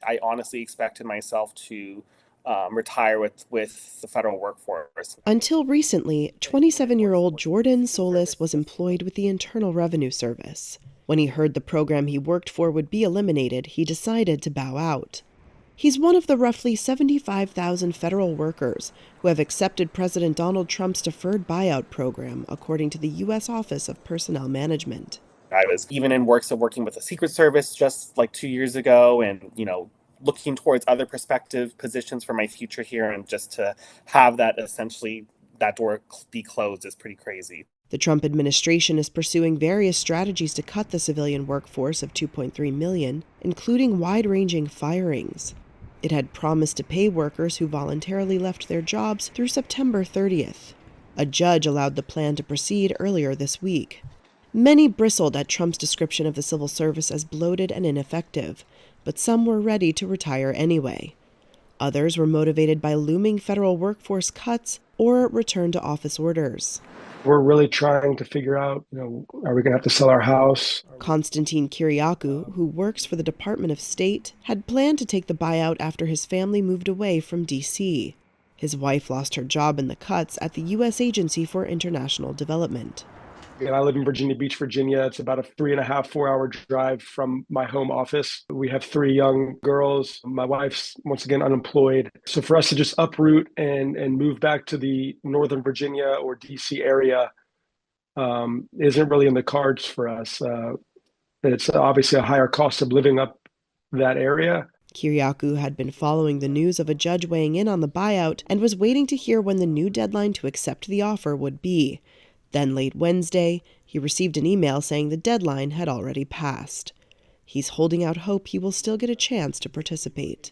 I honestly expected myself to retire with the federal workforce. Until recently, 27-year-old Jordan Solis was employed with the Internal Revenue Service. When he heard the program he worked for would be eliminated, he decided to bow out. He's one of the roughly 75,000 federal workers who have accepted President Donald Trump's deferred buyout program, according to the U.S. Office of Personnel Management. I was even in works of working with the Secret Service just like 2 years ago, and looking towards other prospective positions for my future here, and just to have that essentially that door be closed is pretty crazy. The Trump administration is pursuing various strategies to cut the civilian workforce of 2.3 million, including wide-ranging firings. It had promised to pay workers who voluntarily left their jobs through September 30th. A judge allowed the plan to proceed earlier this week. Many bristled at Trump's description of the civil service as bloated and ineffective, but some were ready to retire anyway. Others were motivated by looming federal workforce cuts or return to office orders. We're really trying to figure out, are we going to have to sell our house? Konstantin Kyriakou, who works for the Department of State, had planned to take the buyout after his family moved away from D.C. His wife lost her job in the cuts at the U.S. Agency for International Development. And I live in Virginia Beach, Virginia. It's about a 3.5, 4 hour drive from my home office. We have 3 young girls. My wife's once again unemployed. So for us to just uproot and move back to the Northern Virginia or DC area isn't really in the cards for us. It's obviously a higher cost of living up that area. Kyriakou had been following the news of a judge weighing in on the buyout and was waiting to hear when the new deadline to accept the offer would be. Then late Wednesday, he received an email saying the deadline had already passed. He's holding out hope he will still get a chance to participate.